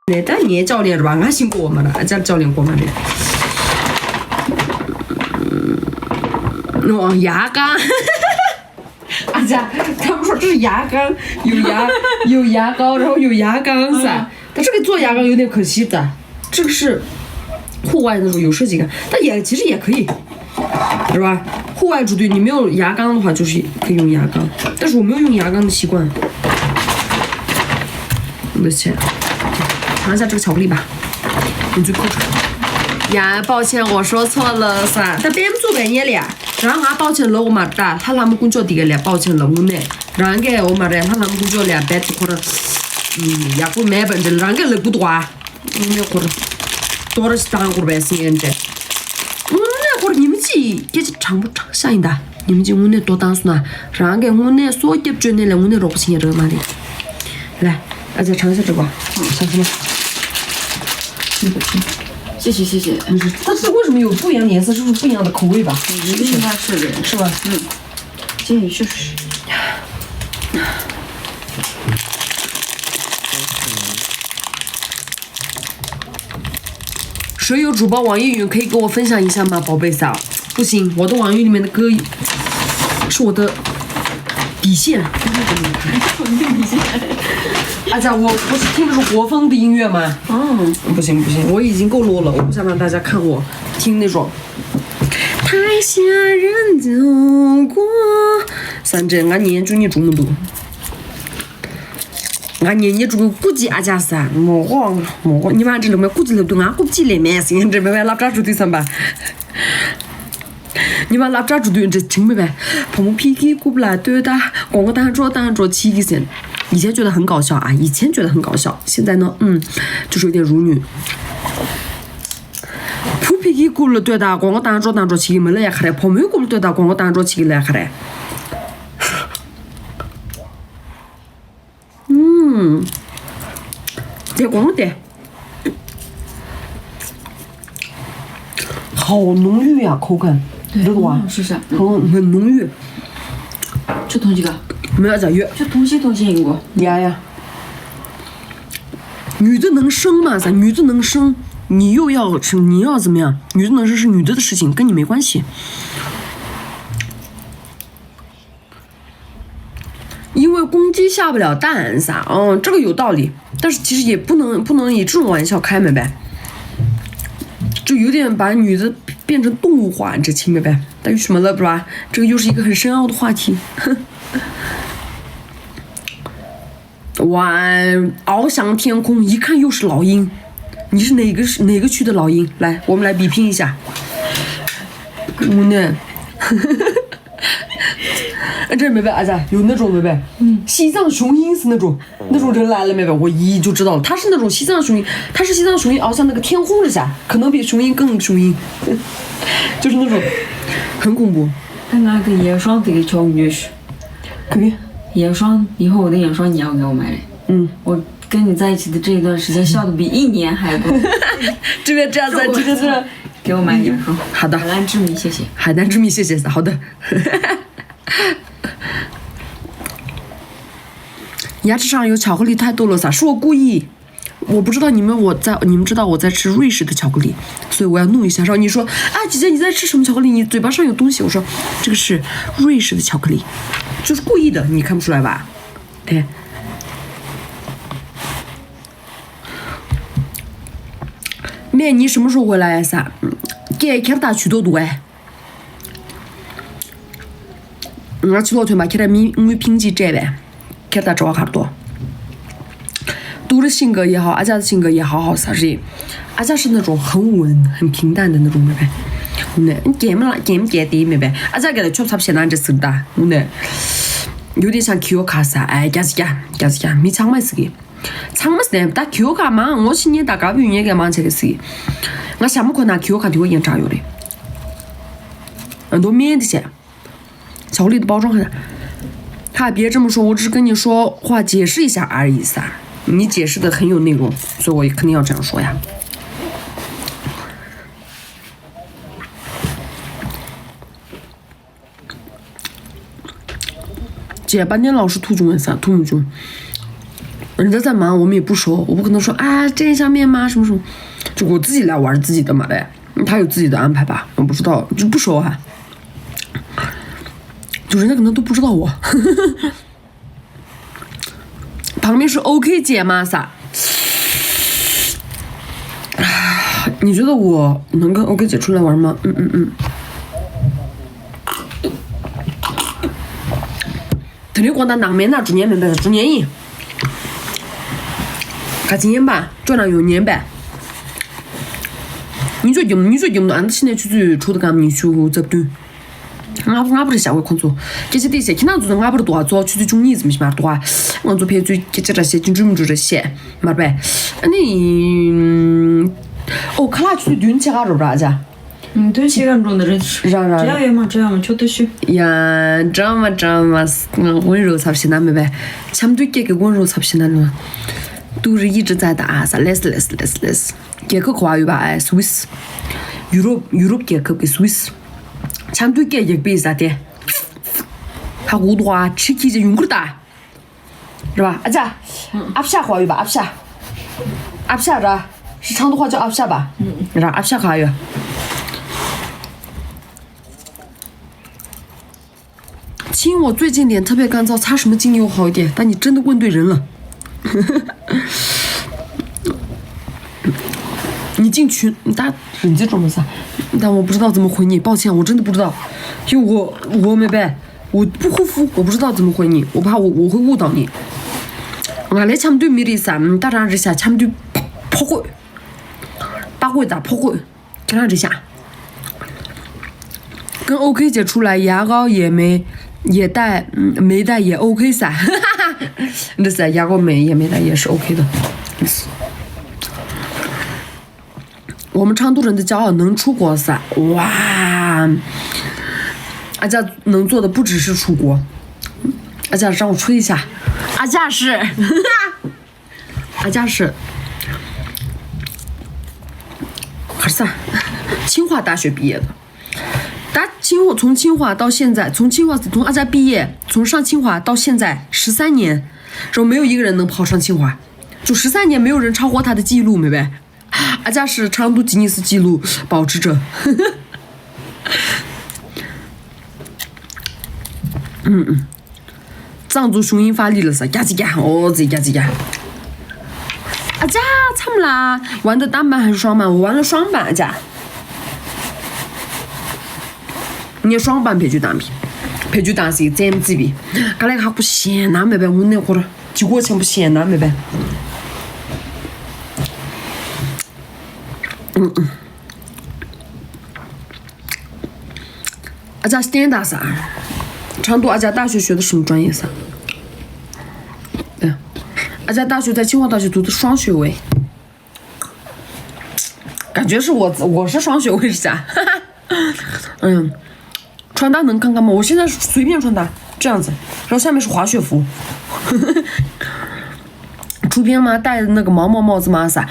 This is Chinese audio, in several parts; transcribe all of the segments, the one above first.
那咱聂教练是吧？俺姓郭嘛的，俺家教练郭嘛的。哦，牙缸。俺家他们说这是牙缸，有牙膏，然后有牙缸噻。但这个做牙缸有点可惜的，这个是户外那种有设计感，但其实也可以，是吧？户外组队你没有牙缸的话，就是可以用牙缸，但是我没有用牙缸的习惯。我的钱。尝一下这个巧克力吧，你最扣出来。呀，抱歉，我说错了噻。他别做半年了，然后俺抱歉了我嘛的，他那么工作的了，抱歉了我呢，然个我嘛的，他那么工作了，白吃可能，也不买本的，然个了不多啊，我那可能多了是当过呗，现在。我那会儿你们几也是长不长相的，你们几我那多当数呢，然个我那所有准的了，我那肉不行也这嘛的，来，大家尝一下这个，尝什么？谢谢谢谢。它是为什么有不一样的颜色？是不是不一样的口味吧？应该是的，是吧？建议试试。谁有主播网易云可以给我分享一下吗，宝贝嫂？不行，我的网易里面的歌是我的底线。阿佳，我不是听的是国风的音乐吗？不行，我已经够 low 了，我不想让大家看我听那种。台下人走过，反正俺念就你这么多，俺念你这个估计阿佳噻，我你们这里面估计了对俺估计里面现在这边拉扎住对上吧。你把拉扎住对这听没呗？泡沫皮给过不来对的，光个单着起个线。以前觉得很搞笑啊，现在呢，就是有点辱女。铺皮给过了对的，光个单着起个没来看的，泡沫过了对的，光个单着起个来看的。这光的，好浓郁呀，口感，知道吧？是是。很浓郁。这东西个？没有咋有？这东西应过。呀。女的能生嘛？噻，女的能生，你要怎么样？女的能生是女的的事情，跟你没关系。因为公鸡下不了蛋噻，这个有道理，但是其实也不能以这种玩笑开门呗，就有点把女的变成动物化，你这听明白？但有什么了不吧？这个又是一个很深奥的话题。哇，翱翔天空，一看又是老鹰，你是哪个区的老鹰？来，我们来比拼一下。我呢？这没白啊？咋有那种没白？西藏雄鹰是那种人来了没白？我一就知道了，他是那种西藏雄鹰，翱翔那个天空之下，可能比雄鹰更雄鹰，就是那种很恐怖。那个眼霜得给乔女士，可以。眼霜以后我的眼霜你要给我买的。我跟你在一起的这一段时间笑的比1年还多。这边这样子，这给我买眼霜。好的。海南之谜，谢谢。海南之谜，谢谢。好的。牙齿上有巧克力太多了噻，是我故意。我不知道你们知道我在吃瑞士的巧克力，所以我要弄一下。然后你说啊，姐姐你在吃什么巧克力？你嘴巴上有东西。我说这个是瑞士的巧克力，就是故意的，你看不出来吧？对。妹，你什么时候回来噻？给看大去多多哎。我去昨天嘛，看到我评级这呗，看到这话看多。读的性格也好，阿佳的性格也好啥子，阿佳是那种很稳、很平淡的那种妹妹。你见的妹妹，阿佳给他差不多难这事的，有点像 Q 卡噻，哎，干子干，没长没事的，长没事的，打 Q 卡嘛，我今年大概不愿意给忙这个事，我下午可拿 Q 卡对我验炸药的，都免的些，巧克力的包装还别这么说，我只是跟你说话解释一下而已噻。你解释的很有内容，所以我也肯定要这样说呀。姐，把你老师涂中文噻，涂没中？人家在忙，我们也不说，我不可能说啊见一下面吗？什么什么，就我自己来玩自己的嘛呗。他有自己的安排吧，我不知道，就不说哈。就人家可能都不知道我。旁边是 OK 姐吗？啥？你觉得我能跟 OK 姐出来玩吗？特别光打囊面那猪年面白猪年饮，看今年吧，转了有年呗。你最近俺现在就是出的干你说这不对。俺不是下回工作，这些这些，经常做俺不是多做，去中医怎么嘛多，我做陪最这些，精准这些，嘛呗。你看他去运气好着不家？对시간中的人只要有嘛，就呀，这么，温柔才不行，那没呗，相对这个温柔才不行，那种，都是一直在打啥，less，这个话语吧，哎 ，Swiss，Europe 这个给 Swiss。相对给一个啥的，他糊涂啊，吃起就用个大，是吧？阿姐，阿不下话语吧？阿不下着，是成都话叫阿不下吧？是吧？阿不下话语。亲，我最近脸特别干燥，擦什么精油好一点？但你真的问对人了。你进群，你这种啥？但我不知道怎么回你，抱歉，我真的不知道，因为我没白，我不护肤，我不知道怎么回你，我怕我会误导你。俺来cham对没得啥，大家这下cham对破坏，把鬼打破坏，给他这下。跟 OK 姐出来，牙膏也没带也 OK 噻，这是牙膏也没带也是 OK 的。我们成都人的骄傲能出国噻，哇！阿家能做的不只是出国，阿家让我吹一下，阿家是还是啥？清华大学毕业的，从清华到现在，从阿家毕业，从上清华到现在13年，然后没有一个人能跑上清华，就13年没有人超过他的记录，没呗？阿家是成都吉尼斯纪录保持者。藏族雄鹰发力了噻，嘎叽嘎，自己嘎叽嘎。阿家怎么啦？玩的单板还是双板？我玩了双板，阿家。你双板配局单是ZMGB，刚才还不嫌那没呗？我那会儿几个钱不嫌那没呗？阿家是电大噻，成都阿家大学学的什么专业噻？阿家大学在清华大学读的双学位，感觉是我是双学位是啥？穿搭能看看吗？我现在随便穿搭这样子，然后下面是滑雪服。出片吗？戴那个毛帽子吗？啥？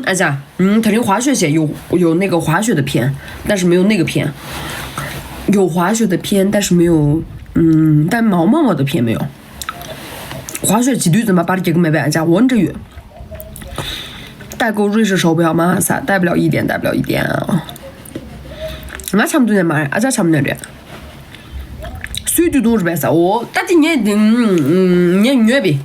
阿家，肯定滑雪鞋有那个滑雪的片，但是没有那个片。有滑雪的片，但是没有，但毛的片没有。滑雪几对怎么把这个买家问着月？代购瑞士手表吗？啥？带不了一点啊！俺差不多在买，阿家差不多的。水对多是白啥？我打的年月呗。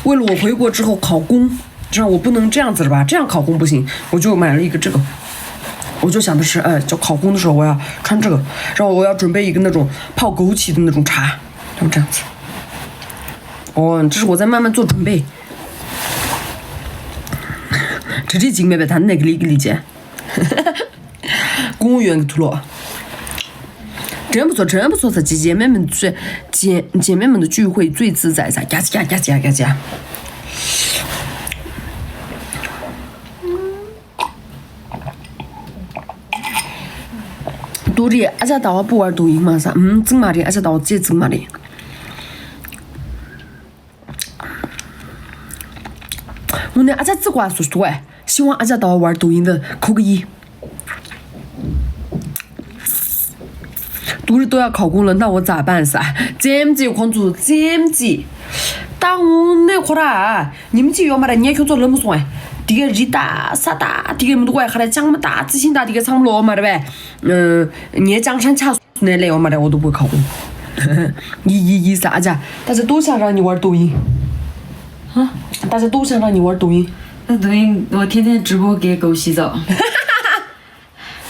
为了我回国之后考公，这样我不能这样子了吧？这样考公不行，我就买了一个这个。我就想的是，就考公的时候我要穿这个，然后我要准备一个那种泡枸杞的那种茶，然后这样子。这是我在慢慢做准备。这里景妹他那个理解。公务员图了。真不错，这姐妹们的聚会最自在噻，嘎叽。多的，阿家到不玩抖音嘛啥？整嘛的，阿家到自己整嘛的。我呢，阿家只管说说哎，希望阿家到玩抖音的扣个1。都要考公了，那我咋办噻？ZMG 有空做 ZMG，当那会儿啊，你们几月嘛的，你也去做那么说哎，这个日大啥大，这个么多怪还来讲么大，自信大，这个长不落嘛的呗，你江山卡那来嘛的我都不会考过。你啥子？大家都想让你玩抖音。啊？大家都想让你玩抖音。那抖音我天天直播给狗洗澡。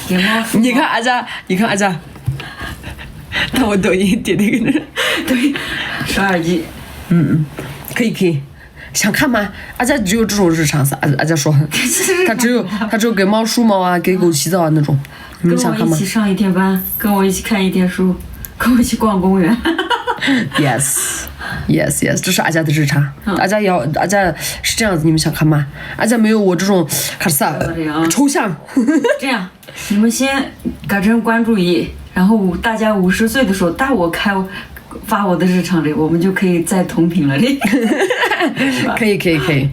给猫。你看阿佳，那我抖音点那个对，刷耳机。可以，想看吗？阿佳只有这种日常噻，阿佳说，他只有给猫梳毛啊，给狗洗澡啊那种。你们想看吗？跟我一起上一天班，跟我一起看一天书，跟我一起逛公园。Yes， 这是阿佳的日常。阿佳是这样子，你们想看吗？阿佳没有我这种卡萨抽象。这样，你们先改成关注一，然后大家50岁的时候，我发我的日常里，我们就可以再同频了哩。可以。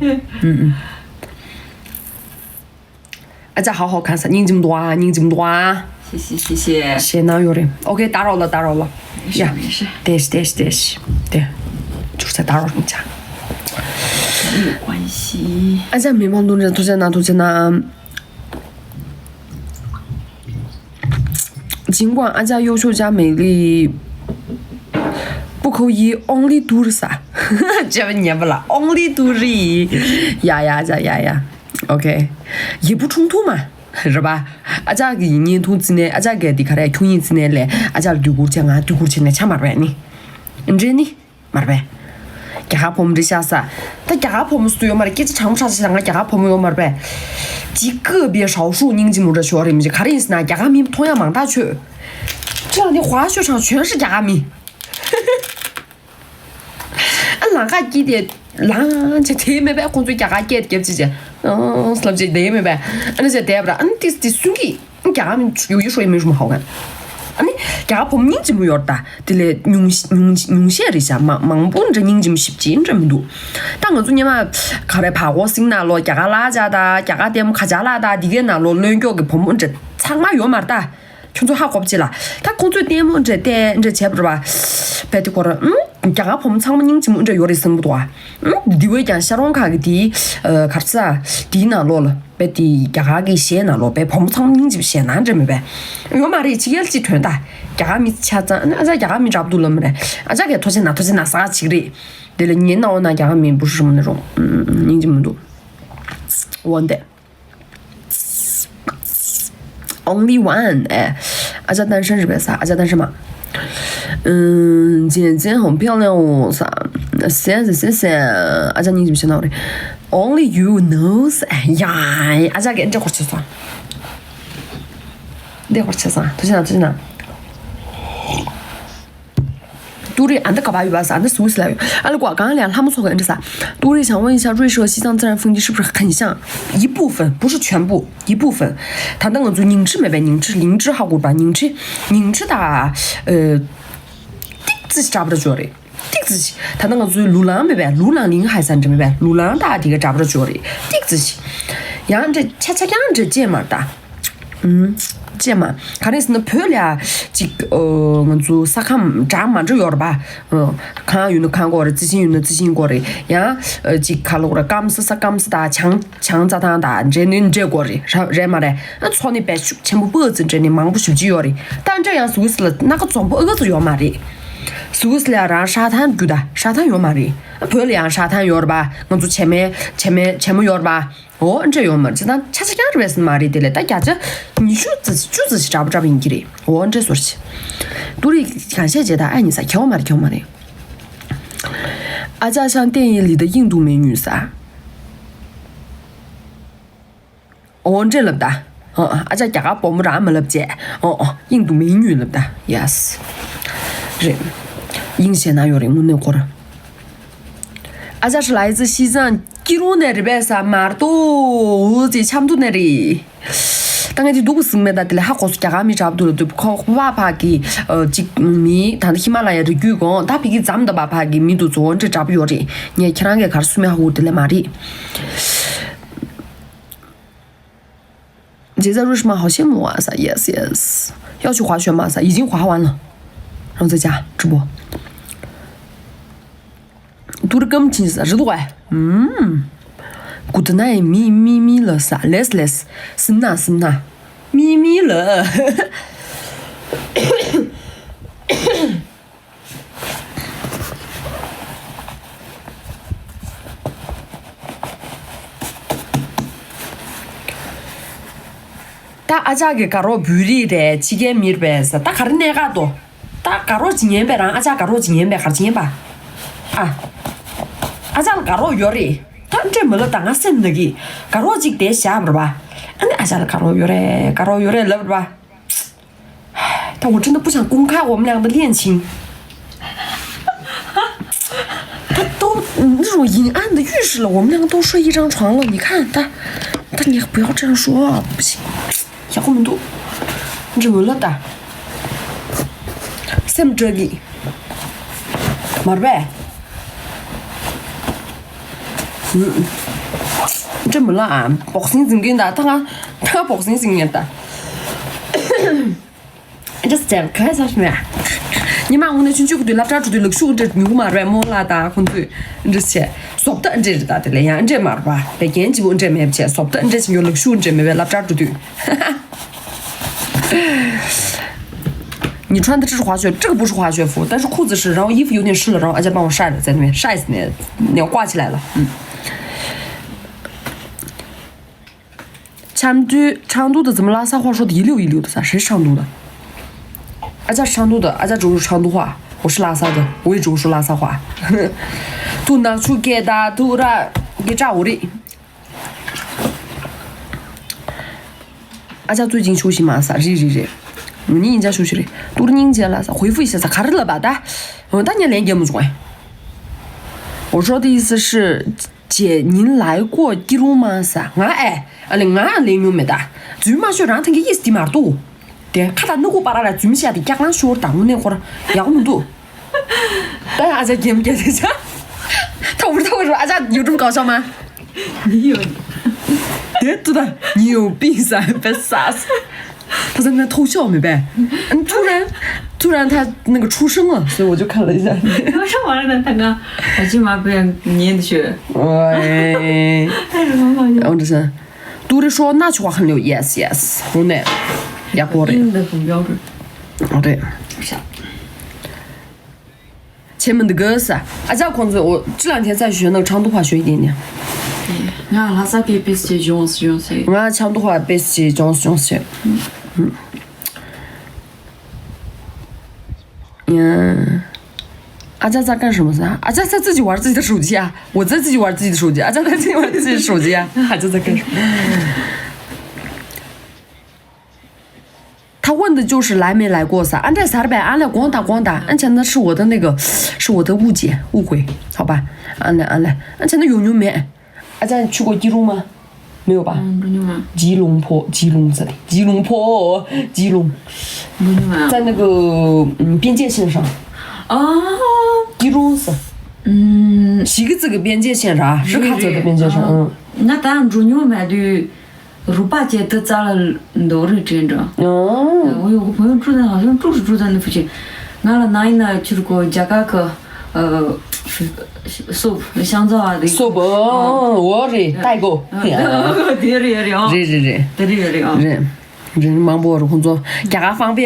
阿佳好好看噻，您这么多啊。谢谢。谢哪有的 ？OK， 打扰了。没事。对，就是在打扰人家。没有关系。阿佳没忙动着，拖着呢。尽管阿佳优秀加美丽，不可以 only do 啥？这边念不了 only do 呀。OK， 也不冲突嘛。是吧？阿佳个1年通之内，阿佳个的卡来穷人之内来，阿佳对过讲啊，对过讲来抢马呗呢？真的马呗？给哈婆们这下噻，但给哈婆们所有嘛的，给这长不长时间啊？给哈婆们有马呗？极个别少数人进入这学校里面去，看的是那给哈米同样忙大去，这样的滑雪场全是给哈米。哪个给的？哪这特没办工作给哈给不起？是不是得没办？那些得不了，这是兄弟，你给哈们有一说也没什么好看。你给哈婆们人这么远大，得来用些的下忙不这人这么쉽지这么多。但我昨天嘛，看来怕我心那了，给哈拉家的，给哈点卡家拉的，这个那了两个婆们这长嘛远嘛的。工作还过不起了，他工作点么这钱不是吧？白的过了，给哈婆们长么人这么这月的生不多啊？你为讲小龙卡个地，卡是啊，地那落了，白地给哈给写那落，白婆们长么人就写那这么办？我妈的一起也是团的，给哈米吃脏，那在给哈米差不多了么的，啊这个拖钱那啥起的，对了，你闹那给哈米不是什么那种，人这么多，完的。Only one， 哎，阿佳单身是呗啥？阿佳单身嘛？姐姐很漂亮哦，啥？谢谢，阿佳你就想到的 ，Only you knows， 哎呀，阿佳给你这会儿吃啥？那会儿吃啥？推荐哪？杜丽，俺的搞巴语吧是俺的苏西来语。俺的刚刚聊他们说的这啥？杜丽想问一下，瑞士和西藏自然风景是不是很像？一部分，不是全部，一部分。他那个就宁吃没呗，宁吃好过吧？宁吃的自己找不着脚的，自己。他那个就路浪没呗，路浪林海山这没呗，路浪大这个找不着脚的，自己。养这恰养这这么大，这嘛，看的是那漂亮，这个我做啥看长嘛这样的吧，看用的看过的，之前用的之前过的，呀，这看了过的，感是的，强咋的，这过的，人嘛的，那穿的白全部脖子真的忙不休息的，但这样说是了，那个装不儿子要嘛的。说是了让沙滩住的，沙滩要嘛的，漂亮沙滩要的吧，我做前面要的吧，这要嘛，这那恰这边是嘛的了，大家这你说自己找不着应的，这说起，都得感谢姐的爱你噻，挑嘛的，阿佳像电影里的印度美女噻，这了不的，阿佳家保姆让俺们了不姐，印度美女了不的 ，yes， 人。印象哪有的？我那会儿，阿佳是来自西藏吉隆那这边噻，马尔多这差不多那里。当然这都是没得的了，还告诉家俺们差不多了，对不？靠爸爸给这米，他的喜马拉雅的月光，他比给咱们的爸爸给米都做这差不多的，你看那个开始苏面好的了嘛的。现在瑞士嘛，好羡慕啊！噻 ，yes， 要去滑雪嘛？噻，已经滑完了，然后在家直播。读的更清是多哎。Good night， 咪了啥 ？less， 是哪？咪了。다 아자게 가로 뷰리래 지게 밀베서 다 가른 내가도 다 가로 진행배랑 아자 가로 진행배 가로 진행봐 아자 가로 요리 단제 뭐라 당아 센데기 가로 직대 샤브봐 아니 아자 가로 요래 러봐 但我真的不想公开我们俩的恋情他都那种阴暗的预示了我们两个都睡一张床了你看他你不要这样说不行小后门都怎么了的sem 저기 말해怎么了啊복싱 생긴다他복싱 생긴다这是这样可啥什么呀你妈我那群就对拉扎住对了说这牛嘛来莫拉达混对这些说不得这是大的了呀这嘛吧别研究这没不起说不得这些有了说这没拉扎住对你穿的这是滑雪这个不是滑雪服但是裤子是然后衣服有点湿了然后而且帮我晒了在那边晒死你你要挂起来了成都的怎么拉萨话说的一溜一溜的啥谁是成都的俺家是成都的俺家只会说成都话我是拉萨的我也只会说拉萨话都拿出给他都让给炸我的俺家最近休息嘛啥日你人家休息的都是人家了恢复一下咋开始了吧的当年连节目中哎我说的意思是姐您来过地鲁吗啥俺连没没的最嘛学让他给意思的嘛多对看他那个把他来最下的家长学当那会儿要么多但是俺家给不给这家他不知道为什么俺家有这么搞笑吗你有对的你有病噻别傻死他在那边偷笑没呗突然他那个出声了所以我就看了一下为什么呢他刚他起码不要念的学哎太什么然后这是读的说那句话很溜 yes 我呢也过的英的很标准哦对啥前面的歌是啊这样子我这两天在学那个成都话学一点点俺拉萨给别些用我成都话别些讲阿佳在干什么噻？阿佳在自己玩自己的手机啊，我在自己玩自己的手机，阿佳在自己玩自己的手机啊，阿佳在干什么？他问的就是来没来过噻，俺这啥的呗，俺来光打，俺前的是我的那个，是我的误会，好吧？俺来，俺前的有没？阿佳去过吉隆吗？没有吧？吉隆坡，吉隆，在那个边界线上。吉隆是，西个这个边界线上，是卡这个边界上，那咱中牛买的，8街都砸了多少钱着？我有个朋友住在，好像就是住在那附近，俺了那一呢就是个加嘎克，soap 香皂啊的。soap，我这代购。对，人忙不过这工作，加方便。